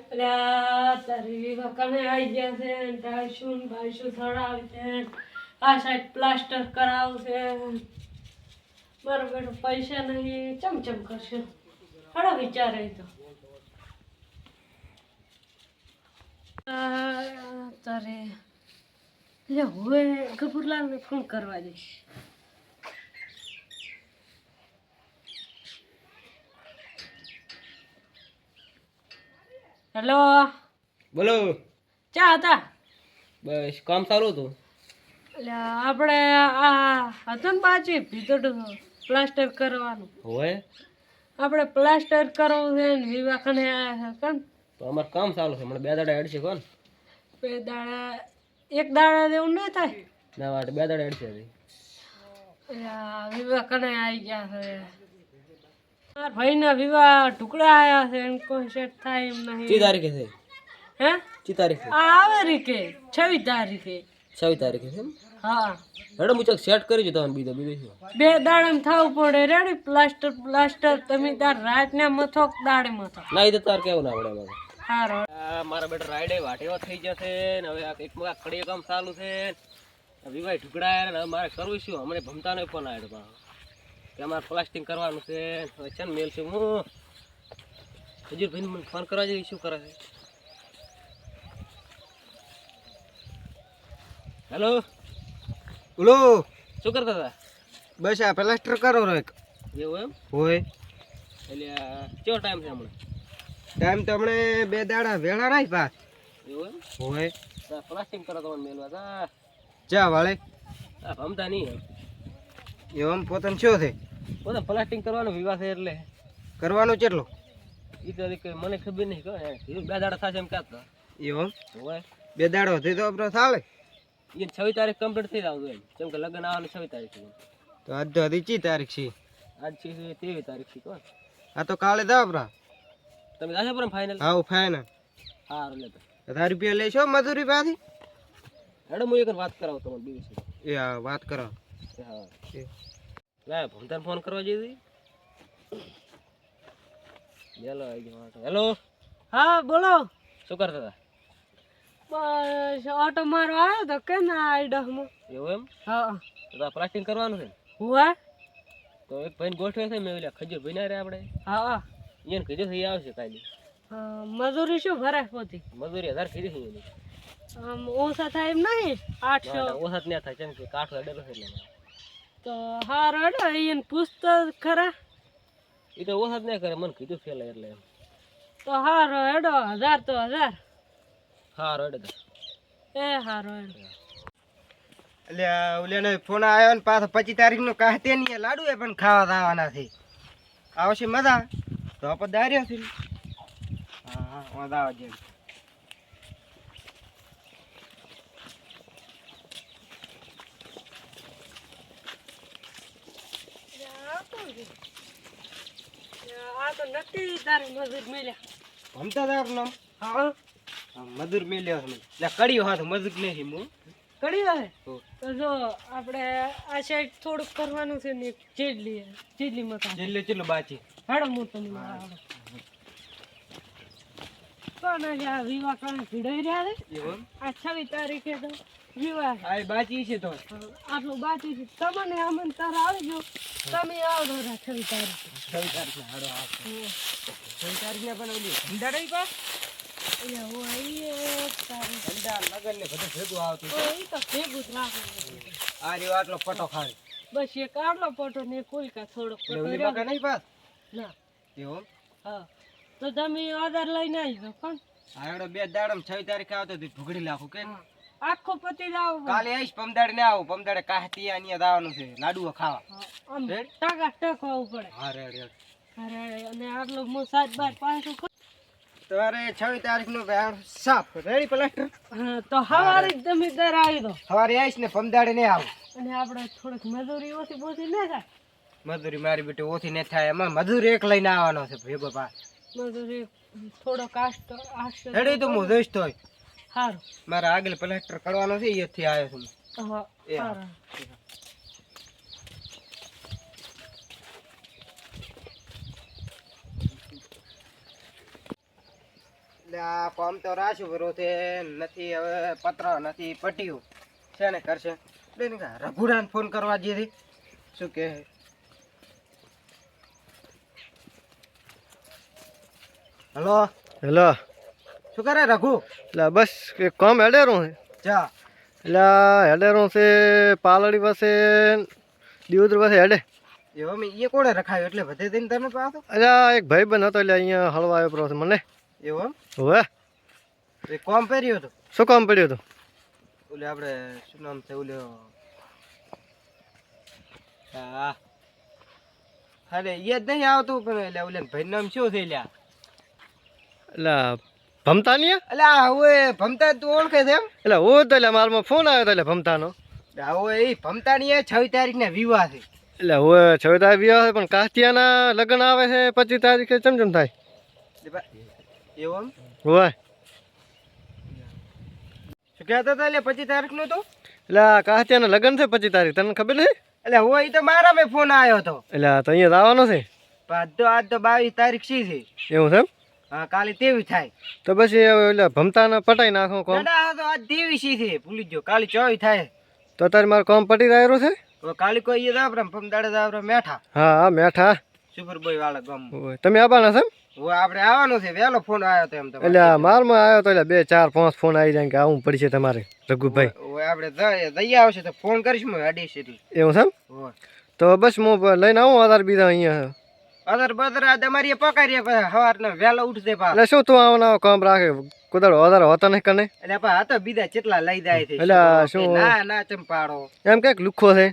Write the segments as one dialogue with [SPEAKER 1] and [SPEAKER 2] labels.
[SPEAKER 1] એટલે તારી કને આવી ગયા છે ટાઈશું ભાઈશું સડાવી છે આ સાઈડ પ્લાસ્ટર કરાવશે મારો બેટો પૈસા નહીં ચમચમ કરશે હળો વિચારે તો તારે એટલે હવે ગભુરલાલને ફોન કરવા જઈશ. હેલો
[SPEAKER 2] બોલો.
[SPEAKER 1] ચા હતા
[SPEAKER 2] બસ કામ સારું હતું.
[SPEAKER 1] એટલે આપણે આ હતું ને પાછી ભીતર પ્લાસ્ટર કરવાનું
[SPEAKER 2] હોય
[SPEAKER 1] આપણે પ્લાસ્ટર કરવું છે ને વિવાહ કને આવ્યા છે કેમ
[SPEAKER 2] તો અમારે કામ ચાલુ છે. મને 2 દાડા હેડ છે કોણ?
[SPEAKER 1] બે દાડા એક દાડા જેવું ન થાય
[SPEAKER 2] ના માટે 2 દાડા હેડ છે.
[SPEAKER 1] એટલે આ વિવાહ કને આવી ગયા છે મારા ભાઈના વિવાહ ટુકડા આવ્યા છે એમ કોઈ સેટ થાય એમ
[SPEAKER 2] ચી
[SPEAKER 1] નહીં.
[SPEAKER 2] તારીખે છે?
[SPEAKER 1] હે
[SPEAKER 2] ચી તારીખે?
[SPEAKER 1] આ આવે રીકે 26 તારીખે
[SPEAKER 2] 26 તારીખે છે એમ?
[SPEAKER 1] હા
[SPEAKER 2] હેડો હું સેટ કરી જો તમને બીજો શું.
[SPEAKER 1] 2 દાડામાં થવું પડે રેડી પ્લાસ્ટર તમે તાર રાતના મથોક દાડે મથો
[SPEAKER 2] ના એ તો તાર કેવું ના પડે મારે.
[SPEAKER 1] હારો
[SPEAKER 2] મારા બેટા રાઈડે વાટેવા થઈ જશે ને હવે આ એક મગા કડીએ કામ ચાલુ છે વિવાહ ઢુકડા ને હવે મારે કરવું શું? હમણાં ભમતાનો ફોન આવ્યો પાછો કે અમારે પ્લાસ્ટિંગ કરવાનું છે. હવે છે ને મેલ છે હું હજુરભાઈને મને ફોન કરવા જઈએ શું કરે છે. હેલો
[SPEAKER 3] બોલો.
[SPEAKER 2] શું કરતા હતા?
[SPEAKER 3] બસ આ પ્લાસ્ટર કરો રો એક.
[SPEAKER 2] એવું એમ?
[SPEAKER 3] હોય
[SPEAKER 2] એટલે કેવો ટાઈમ છે હમણાં?
[SPEAKER 3] ટાઈમ તો હમણે 2 દાડા વેળા રાખ પાસ.
[SPEAKER 2] એવું એમ?
[SPEAKER 3] હોય
[SPEAKER 2] પ્લાસ્ટિંગ કરો તમને મેલવા હતા
[SPEAKER 3] ચા વાળે
[SPEAKER 2] ભમતા નહીં
[SPEAKER 3] એમ પોતાને શું છે
[SPEAKER 2] બધા પ્લાસ્ટિંગ કરવાનો વિવાહ છે એટલે
[SPEAKER 3] કરવાનું કેટલું
[SPEAKER 2] એ તો કે મને ખબર નહીં કહે 2 દાડા થશે એમ કહેતા
[SPEAKER 3] એમ
[SPEAKER 2] હોય
[SPEAKER 3] 2 દાડો હતી તો આપણે ચાલે.
[SPEAKER 2] એ 26 તારીખ કમ્પ્લીટ થઈ જવું એમ કેમ કે લગ્ન આવવાનું 26 તારીખ છે.
[SPEAKER 3] તો આજ તો હજી ચી તારીખ છે?
[SPEAKER 2] આજ છે 23 તારીખ છે કોણ?
[SPEAKER 3] આ તો કાલે દાવ આપણા.
[SPEAKER 2] તમે જાશો પર ફાઇનલ?
[SPEAKER 3] હા ફાઈનલ.
[SPEAKER 2] સારું લેતો
[SPEAKER 3] 1000 રૂપિયા લેશો મજૂરી પાછી?
[SPEAKER 2] હેડો હું એક વાત કરાવું તમને બીજું છે.
[SPEAKER 3] એ હા વાત કરો.
[SPEAKER 2] હા લા ભમતાને ફોન કરવા જઈએ. હેલો આવી ગયો. હેલો
[SPEAKER 1] હા બોલો.
[SPEAKER 2] શું કરતા હતા?
[SPEAKER 1] બસ ઓટો મારો આવ્યો તો કે ના આઈડમાં.
[SPEAKER 2] એવું એમ?
[SPEAKER 1] હા
[SPEAKER 2] તો આ પ્લાસ્ટિંગ કરવાનું છે
[SPEAKER 1] હુઆ
[SPEAKER 2] તો એક ભાઈને ગોઠવે છે મેં ઓલા ખજૂર ભાઈ ના રે આપણે
[SPEAKER 1] હા
[SPEAKER 2] એને કીધું છે એ આવશે કાલે.
[SPEAKER 1] મજૂરી શું ભરાય પોતી
[SPEAKER 2] મજૂરી 1000 કીધી છે એની.
[SPEAKER 1] આમ ઓછા થાય એમ નહીં 800
[SPEAKER 2] ઓછા જ ના થાય કેમ કે કાઠો અડેલો છે એટલે
[SPEAKER 1] તો હારો હેડો એને પૂછતો ખરા
[SPEAKER 2] એ તો ઓછા જ ના કરે મને કીધું ફેલા એટલે એમ.
[SPEAKER 1] તો હારો હેડો 1000 તો 1000
[SPEAKER 2] હા રોડે તો
[SPEAKER 1] એ હારો હેડો.
[SPEAKER 3] એટલે ઓલાને ફોન આવ્યો ને પાછો 25 તારીખનો કાહતે નહીં લાડુ એ પણ ખાવા આવવાના છે. આવશે મજા તો આપણે દાર્યો છે. હા હા મજા આવે છે.
[SPEAKER 1] આ તો નક્કી તારી મજૂર મળ્યા.
[SPEAKER 3] ભમતા હતા આપનો
[SPEAKER 1] હા
[SPEAKER 3] મજૂર મેલ્યો છે. એટલે કડ્યો હાથ મજૂર નહીં હું
[SPEAKER 1] કરી આવે તો જો આપણે આ સાઈડ થોડુંક કરવાનું છે ને જેટલી મકાન
[SPEAKER 3] છેલ્લે છેલ્લું બાકી
[SPEAKER 1] હેડો હું તમને આવડે કોણ આ વિવાહ કારણે ભીડાઈ રહ્યા છે
[SPEAKER 3] એવું
[SPEAKER 1] આ 26 તારીખે તો વિવાહ છે.
[SPEAKER 3] આ બાકી છે તો
[SPEAKER 1] આટલું બાકી છે તમને આમંત્રણ આવી ગયું તમે આવડો 26 તારીખે
[SPEAKER 3] 26 તારીખના હાડો આવશે. 26 તારીખના પણ ઓલી ધંધા રહી પા
[SPEAKER 1] એટલે હું અહીં તારીખ
[SPEAKER 3] ધંધા લગન ને બધું ભેગું આવતું.
[SPEAKER 1] એ તો ભેગું જ રાખવું
[SPEAKER 3] આ રહ્યો આટલો પટો ખાય
[SPEAKER 1] બસ એક આટલો પટો ને કોઈ કા થોડોક
[SPEAKER 3] એટલે
[SPEAKER 1] પટો
[SPEAKER 3] ઓલી
[SPEAKER 1] રહ્યો.
[SPEAKER 3] બાકા નહીં પાસ
[SPEAKER 1] ના
[SPEAKER 3] એવું
[SPEAKER 1] હા તો તમે ઓર્ડર લઈને આવી જાઓ પણ
[SPEAKER 3] આ હેડો 2 દાડમ 6 તારીખે આવતો તો ઢુકડી લાખું કે
[SPEAKER 1] હા. આખો પતિ જાવ
[SPEAKER 3] કાલે આવીશ પમદાડે ને આવું પમદાડે કાહતી અહીંયા દાવાનું છે લાડુઓ ખાવા.
[SPEAKER 1] આમ
[SPEAKER 3] રેડ?
[SPEAKER 1] ટકા ટકવું પડે
[SPEAKER 3] હા રેડ રેડ
[SPEAKER 1] અરે અને આટલો હું 7-12
[SPEAKER 3] તમારે 26 તારીખનો વેણ સાફ રેડી પ્લાસ્ટર.
[SPEAKER 1] હા તો હવારે જ તમે દર આવી દો
[SPEAKER 3] સવારે આવીશ ને પમદાડે ને આવું.
[SPEAKER 1] અને આપણે થોડીક મજૂરી ઓછી બોછી ના થાય
[SPEAKER 3] મજૂરી મારી બેટી ઓછી ને થાય એમાં મજૂર એક લઈને આવવાનો છે ભેગો પાસ.
[SPEAKER 1] મજૂરી થોડો કાસ્ટ
[SPEAKER 3] રેડી તો હું જોઈશ તોય
[SPEAKER 1] સારું
[SPEAKER 3] મારા આગળ પ્લાસ્ટર કરવાનો છે અહીંયાથી આવ્યો છું.
[SPEAKER 1] હા
[SPEAKER 3] એ
[SPEAKER 1] સારું
[SPEAKER 3] એટલે આ કોમ તો રાશું ભરો છે નથી હવે પત્ર નથી પટ્યું છે ને કરશે એટલે ને રઘુરાને ફોન કરવા જઈએ શું કે હલો
[SPEAKER 4] હેલો
[SPEAKER 3] શું કરે રઘુ
[SPEAKER 4] એટલે બસ એક કામ હેડેરું છે
[SPEAKER 3] જા
[SPEAKER 4] એટલે હેડેરું છે પાલડી પાસે દિવદર પાસે હેડે
[SPEAKER 3] એવો મેં એ કોણે રખાયો એટલે બધે દિન તને પાછો
[SPEAKER 4] એટલે એક ભાઈ બન હતો એટલે અહીંયા હળવા આવ્યો પ્રો મને
[SPEAKER 3] એવો
[SPEAKER 4] હવે
[SPEAKER 3] એ કોમ પહેર્યો હતો
[SPEAKER 4] શું કામ પડ્યું હતું
[SPEAKER 3] ઓલે આપણે શું નામ છે ઓલે હા અરે એ જ નહીં આવતું પણ એટલે ઓલે ભાઈ નામ શું છે લ્યા
[SPEAKER 4] એટલે ભમતા નહીં
[SPEAKER 3] એટલે હવે ભમતા તું ઓળખે છે એમ
[SPEAKER 4] એટલે હું તો એટલે મારામાં ફોન આવ્યો હતો એટલે ભમતાનો
[SPEAKER 3] હવે એ ભમતા ની 6 તારીખના વિવાહ છે
[SPEAKER 4] એટલે હવે 6 તારીખ વિવાહ છે પણ કાસ્તિયાના લગ્ન આવે છે 25 તારીખે ચમચમ થાય
[SPEAKER 3] એવું
[SPEAKER 4] હોય
[SPEAKER 3] શું કહેતા હતા એટલે 25 તારીખનું તો
[SPEAKER 4] એટલે કાસ્તિયાના લગ્ન છે 25 તારીખ તને ખબર નથી
[SPEAKER 3] એટલે હોય તો મારા મેં ફોન આવ્યો હતો
[SPEAKER 4] એટલે તો અહીંયા આવવાનો છે
[SPEAKER 3] પણ આજ તો 22 તારીખ સી છે
[SPEAKER 4] એવું છે એમ
[SPEAKER 3] હા કાલે 23 થાય
[SPEAKER 4] તો પછી એટલે ભમતાને પટાઈ નાખો કોમ
[SPEAKER 3] દાદા આ તો આજ 23 સી છે ભૂલી ગયો કાલે 24 થાય
[SPEAKER 4] તો તારે મારું કામ પટી રહ્યું છે
[SPEAKER 3] હવે કાલે કોઈ એ દાબરા પમદાડે દાબરા મેઠા
[SPEAKER 4] હા હા મેઠા
[SPEAKER 3] સુપર બોય વાળા ગામ
[SPEAKER 4] હોય તમે આવવાના છે
[SPEAKER 3] હવે આપણે આવવાનું છે વહેલો ફોન આવ્યો તો એમ તો
[SPEAKER 4] એટલે મારમાં આવ્યો તો એટલે 2 4 5 ફોન આવી જાય કે આવું પડશે તમારે રઘુભાઈ
[SPEAKER 3] હવે આપણે જઈ આવશે તો ફોન કરીશ હું અડીશ એટલે
[SPEAKER 4] એવું છે એમ
[SPEAKER 3] હોય
[SPEAKER 4] તો બસ હું લઈને આવું આધાર બીજા અહીંયા
[SPEAKER 3] અદર બદર આ તમારી પકારીએ પછી સવારનો વહેલો ઉઠશે પા
[SPEAKER 4] એટલે શું તું આવવાના કામ રાખે કુદાડો આધાર હોતા નહીં કને
[SPEAKER 3] એટલે પા આ તો બીજા કેટલા લઈ જાય છે
[SPEAKER 4] એટલે શું?
[SPEAKER 3] ના ના ચંપાડો
[SPEAKER 4] એમ કંઈક લુખ્ખો છે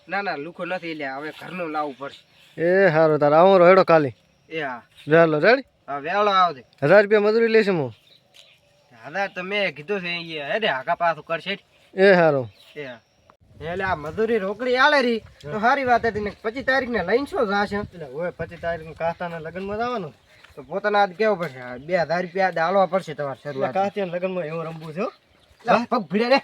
[SPEAKER 3] ના ના લુખો નથી લે હવે ઘરનું લાવવું પડશે
[SPEAKER 4] એ સારું તારે આવું હેડો કાલે
[SPEAKER 3] એ હા
[SPEAKER 4] ચાલો રેડી
[SPEAKER 3] હા વહેલો આવજે
[SPEAKER 4] 1000 રૂપિયા મજૂરી લઈશ હું
[SPEAKER 3] દાદા તો મેં કીધું છે એ હેડે હાકા પાછું કરશે
[SPEAKER 4] એ સારું
[SPEAKER 3] એ હા એટલે આ મજૂરી રોકડી આલે રી તો સારી વાત હતી ને 25 તારીખને લઈને શું જાશે
[SPEAKER 4] એટલે હોય 25 તારીખ કાસ્તાના લગ્નમાં જવાનું
[SPEAKER 3] તો પોતાના આજ કેવું પડશે 2000 રૂપિયા હાલવા પડશે તમારે શરૂઆત
[SPEAKER 4] કાસ્તિયાના લગ્નમાં એવું રમવું છે હો.
[SPEAKER 3] પગ ભીડે રે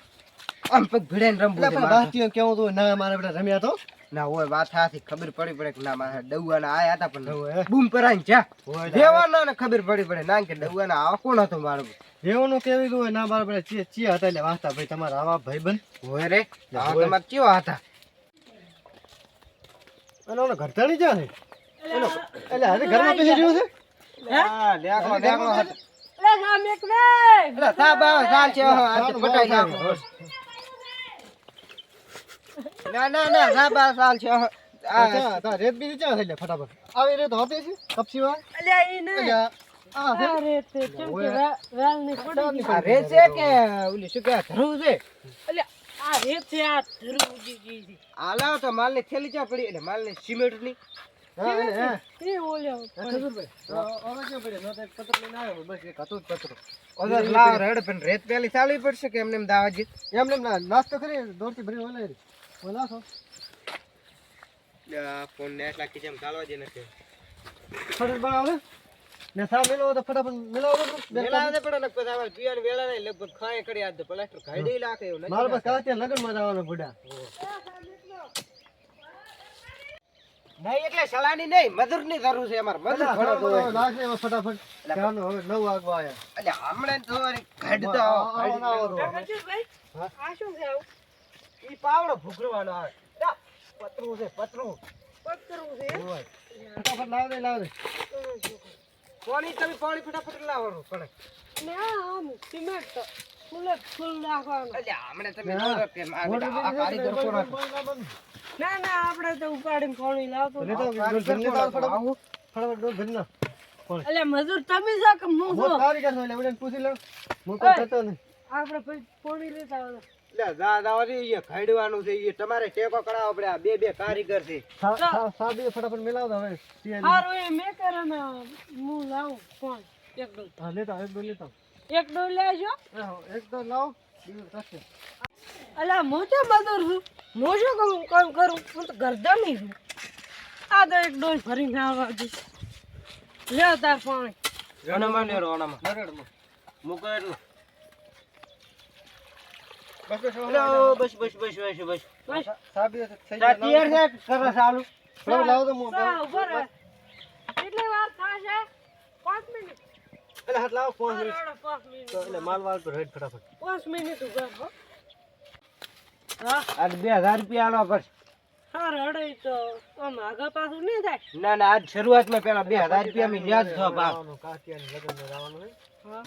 [SPEAKER 3] આમ પગ ભીડે ને રમવું
[SPEAKER 4] એટલે
[SPEAKER 3] છે
[SPEAKER 4] પણ
[SPEAKER 3] મારે.
[SPEAKER 4] કાસ્તિયાને કેવું હતું ના મારે બેટા રમ્યા તો
[SPEAKER 3] ના હોય વાત સાચી ખબર પડી પડે કે ના મારે ડઉવાના આયા હતા પણ
[SPEAKER 4] હોય.
[SPEAKER 3] બૂમ પરાઈને જા
[SPEAKER 4] હોય.
[SPEAKER 3] દેવાના ને ખબર પડી પડે ના કે ડઉવાના આવા કોણ હતું મારું
[SPEAKER 4] જેવાનું કેવી હોય ના મારે બેટા ચિયા હતા એટલે વાંચતા ભાઈ તમારા આવા ભાઈબંધ
[SPEAKER 3] હોય રે આ
[SPEAKER 4] હોય.
[SPEAKER 3] તમારે કેવા હતા
[SPEAKER 4] અને ઓલો ઘરધાણી ક્યાં છે એટલે હવે ઘરમાં બેસી રહ્યો છે
[SPEAKER 3] હા લેકડો લેકડો હતો
[SPEAKER 1] અરે ગામ એક રે
[SPEAKER 3] એટલે સાબ આવે સાલ છે આજ તો પટાઈ નાખો ના ના ના સાબ આવે સાલ છે
[SPEAKER 4] અચ્છા તા રેત બીજી ક્યાં છે એટલે ફટાફટ આવી રેત હોતી છે કપસીમાં
[SPEAKER 1] અલ્યા ઈ ને
[SPEAKER 4] એટલે આ છે
[SPEAKER 1] અરે તે ચમ કે વેલ ની પડી
[SPEAKER 3] આ રે છે કે ઓલી શું કે ધરું છે
[SPEAKER 1] અલ્યા આ રે છે આ ધરુજી જી
[SPEAKER 3] આલાવ તો માલ ની થેલી ચા પડી એટલે માલ ની સિમેન્ટ ની
[SPEAKER 4] હા હા
[SPEAKER 1] એ ઓલ્યો
[SPEAKER 4] ખજૂરભાઈ ઓલો કેમ પડ્યો નો તો એક પત્ર લઈને આવ્યો બસ એક હતું જ પત્ર
[SPEAKER 3] ઓદર લાવ રેડ પણ રેત પેલી ચાલવી પડશે કે એમને એમ દાવાજી
[SPEAKER 4] એમને નાસ્તો કરી દોડતી ભરી ઓલાઈ ઓલા છો
[SPEAKER 3] ફોન ને એટલા કિચમ ચાલવા દે નથી
[SPEAKER 4] ફટાફટ બનાવો ને સા મેલો તો ફટાફટ મેલાવો તો
[SPEAKER 3] વેલા દે પડે ને પછી આવા પીવાન વેલા નહીં લગભગ ખાય કરી આદ પ્લાસ્ટર ખાઈ લાખે એવું
[SPEAKER 4] મારા પાસે કાસ્તિયા લગનમાં જવાનો બુડા
[SPEAKER 3] નહીં એટલે સલાની નહીં મજૂર ની જરૂર છે અમાર મજૂર ઘણો તો હોય.
[SPEAKER 4] લાગે એમાં ફટાફટ ચાલો હવે 9 વાગવા આયા
[SPEAKER 3] એટલે હમણાં તો કાઢતો
[SPEAKER 1] ભાઈ આ શું છે આવું
[SPEAKER 3] ઈ પાવડો ભૂખરવાનો આવે પતરું છે પતરું
[SPEAKER 1] પત્તરું છે
[SPEAKER 4] ફટાફટ લાવ દે
[SPEAKER 3] પાણી તમે પાણી ફટાફટ લાવવાનું પડે
[SPEAKER 1] ને આમ સિમેન્ટ ફૂલ નાખવાનું
[SPEAKER 3] એટલે હમણાં તમે જોજો કે આ કારીગર કોણ હતો?
[SPEAKER 1] ના ના આપણે તો ઉપાડીને પાણી લાવતો
[SPEAKER 4] ફટાફટ દો ભરના
[SPEAKER 1] અલ્યા મજૂર તમે છો કે હું
[SPEAKER 4] હું
[SPEAKER 1] છું
[SPEAKER 4] કારીગર છું એટલે ઓલે પૂછી લઉં હું કોઈ થતો નહીં
[SPEAKER 1] આપણે પછી પાણી લેતા આવજો
[SPEAKER 3] એટલે દાવાજી એ ખાડવાનું છે એ તમારે ટેકો કરાવવો પડે આ બે કારીગર છે
[SPEAKER 4] સાબી ફટાફટ મેલાવ દો હવે
[SPEAKER 1] સારું એ મેં કરે ને હું લાવું કોણ એક ડોલ
[SPEAKER 4] હા લેતા એક દો લેતા
[SPEAKER 1] એક ડોલ લેજો
[SPEAKER 4] એક તો લાવો બીજું થશે
[SPEAKER 1] અલ્યા હું તો મજૂર છું હું શું કામ કરું હું તો ગરદની છું આ તો એક ડોલ ભરીને આવવા દઈશ લે તાર પાણી
[SPEAKER 3] રણમાં ને રોણામાં મૂકો એટલું
[SPEAKER 4] બસ બસ
[SPEAKER 3] બસ બસ બસ બસ બસ
[SPEAKER 1] બસ
[SPEAKER 4] સાબી થઈ
[SPEAKER 3] તા તૈયાર છે સરસ ચાલુ
[SPEAKER 4] લાવો તો હું
[SPEAKER 1] ઉભો રહે કેટલી વાર થશે 5 મિનિટ
[SPEAKER 4] એટલે હાથ લાવો 5 મિનિટ
[SPEAKER 1] હારો, 5 મિનિટ
[SPEAKER 4] તો એટલે માલ વાળ તો રેડ ફટાફટ
[SPEAKER 1] 5 મિનિટ ઉભા હો. હા
[SPEAKER 3] આજ 2000 રૂપિયા આલવા પડશે.
[SPEAKER 1] હારો હડે તો આમ આગળ પાછું નહીં થાય.
[SPEAKER 3] ના ના આજ શરૂઆતમાં પેલા 2000 રૂપિયા મેં યાદ છો બાપ.
[SPEAKER 4] જવાનું કાકિયાની લગ્નમાં જવાનું છે
[SPEAKER 1] હા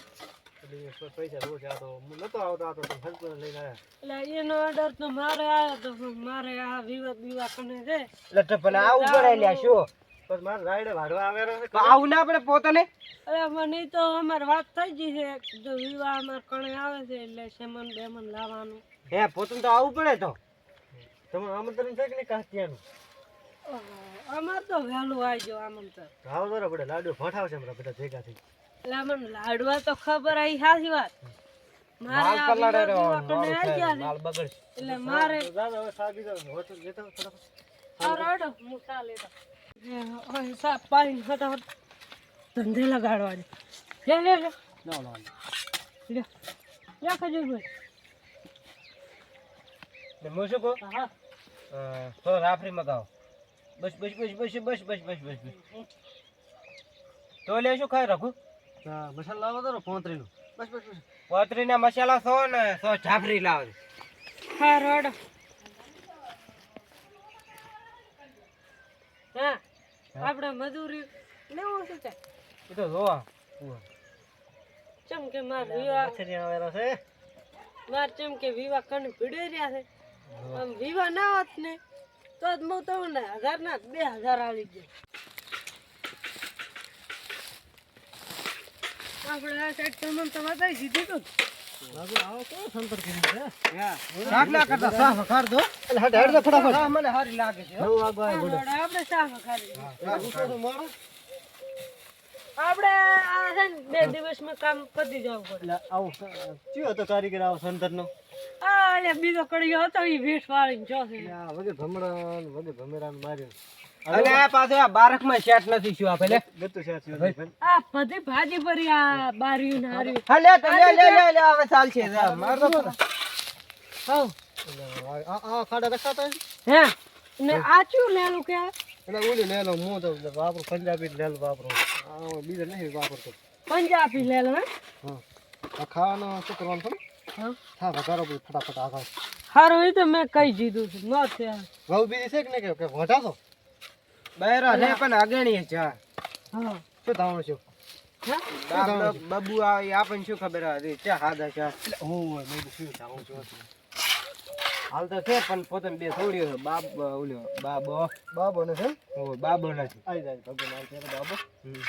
[SPEAKER 4] એટલે પૈસા રોજ આ તો હું નતો આવતો આ તો તમે હસબન્ડ લઈને આવ્યા
[SPEAKER 1] એટલે એનો ઓર્ડર તો મારે આવ્યો તો પણ મારે આ વિવાદ કને છે
[SPEAKER 3] એટલે તો પણ આવું પડે લ્યા શું
[SPEAKER 4] બસ મારે રાઈડે વાડવા આવેલો છે
[SPEAKER 3] તો આવું ના પડે પોતાને.
[SPEAKER 1] અરે મને તો અમારે વાત થઈ ગઈ છે જો વિવાહ અમારે કણે આવે છે એટલે સેમન બેમન લાવવાનું.
[SPEAKER 3] હે પોતાને તો આવું પડે તો.
[SPEAKER 4] તમારું આમંત્રણ છે કે નહીં કાકિયાનું
[SPEAKER 1] અમારે તો વહેલું આવી ગયો આમંત્રણ.
[SPEAKER 4] હાવ બરાબર લાડુ ફટાવશે હમણાં બધા ભેગા થઈ
[SPEAKER 1] એટલે મને લાડવા તો ખબર આવી સાચી વાત. મારે
[SPEAKER 3] માલ
[SPEAKER 1] આ
[SPEAKER 3] પલાળે
[SPEAKER 1] વિવાહ
[SPEAKER 3] રહેવાનું,
[SPEAKER 1] કને આવી ગયા છે.
[SPEAKER 3] માલ બગડશે.
[SPEAKER 1] એટલે મારે
[SPEAKER 4] દાદા હવે સાગી જાવ હોટલ લેતા આવો ફટાફટ
[SPEAKER 1] હારો હડો હું ચા લેતા. હવે સાપ પાણી ફટાફટ ધંધે લગાડવાની. લે લે લે
[SPEAKER 4] ના ના
[SPEAKER 1] લે લે ખજૂરભાઈ.
[SPEAKER 3] ને હું શું કહું
[SPEAKER 1] હા
[SPEAKER 3] તો રાફરી મગાવો. બસ બસ બસ બસ બસ બસ બસ બસ બસ તો લે શું ખાય રાખું
[SPEAKER 4] મસાલા લાવો તો પોતરીનું બસ બસ બસ
[SPEAKER 3] પોતરીના મસાલા 100 ને 100 જાફરી લાવો.
[SPEAKER 1] હારો હડો. હા આપણે મજૂરી લેવું છે તે
[SPEAKER 3] એ તો જોવા
[SPEAKER 1] ચમ કે માર વિવાહ
[SPEAKER 4] મચ્છરી આવેલો છે
[SPEAKER 1] માર ચમ કે વિવાહ કને ભીડે રહ્યા છે. આમ વિવાહ ના હોત ને તો જ હું તમને 1000 ના 2000 આવી જાય. આપણે આ સાઈડ તમને તો બતાવી દીધી તું.
[SPEAKER 4] બાબુ આવો તો સંપર્ક કરી છે
[SPEAKER 3] શાક ના કરતા શાક વઘાર દો.
[SPEAKER 4] એટલે હટ હટ ફટાફટ
[SPEAKER 3] શાક મને સારી લાગે છે.
[SPEAKER 4] 9 વાગવા
[SPEAKER 1] હારો
[SPEAKER 4] બોલો
[SPEAKER 1] હડો, આપણે શા વખારી
[SPEAKER 4] તો મારું
[SPEAKER 1] આપણે આ છે ને 2 દિવસમાં કામ પતી જવું પડે.
[SPEAKER 4] એટલે આવું ચિયો હતો કારીગર આવો સંતરનો
[SPEAKER 1] આ એટલે બીજો કડિયો હતો એ વેઠ વાળીને જો છે.
[SPEAKER 4] આ વગે ભમરાન વગે ભમેરાન માર્યો
[SPEAKER 3] અને આ પાછો આ બારકમાં સેટ નથી થયું આ પેલે.
[SPEAKER 4] ગતું છે ભાઈ
[SPEAKER 1] આ બધી ભાજી ભરી આ બારીયું ને હાર્યું.
[SPEAKER 3] હા લે તો લે લે લે લે હવે ચાલશે માર તો
[SPEAKER 1] હઉ
[SPEAKER 4] આ ખાડા રખાતા
[SPEAKER 1] હે ને આ ચું લેલું કે આ?
[SPEAKER 4] એટલે ઓલી લેલો હું તો વાપરું પંજાબી લેલો વાપરું આ બીજો નહીં વાપરતો
[SPEAKER 1] પંજાબી લેલું હે.
[SPEAKER 4] હા આ ખાવાનું શું કરવાનું છે
[SPEAKER 1] હા
[SPEAKER 4] હા વઘારો બધું ફટાફટ આગળ
[SPEAKER 1] હારું એ તો મેં કહી દીધું છે ન છે.
[SPEAKER 4] ઘઉં બીજી છે કે નહીં કે વટાશો
[SPEAKER 3] બહેરો ને પણ અગણી છે.
[SPEAKER 1] હા
[SPEAKER 4] શું થાવણ છું
[SPEAKER 3] બાબુ આવે આપણને શું ખબર હતી ચા હાદા ચા
[SPEAKER 4] હું મેં શું થાવણ છું
[SPEAKER 3] હાલ તો છે પણ પોતાને બે છોડ્યો છે. બાપ ઓલ્યો બાબો
[SPEAKER 4] બાબો ને છે
[SPEAKER 3] બાબો નથી.
[SPEAKER 4] આવી જાય ભગવાન બાબો
[SPEAKER 3] હમ.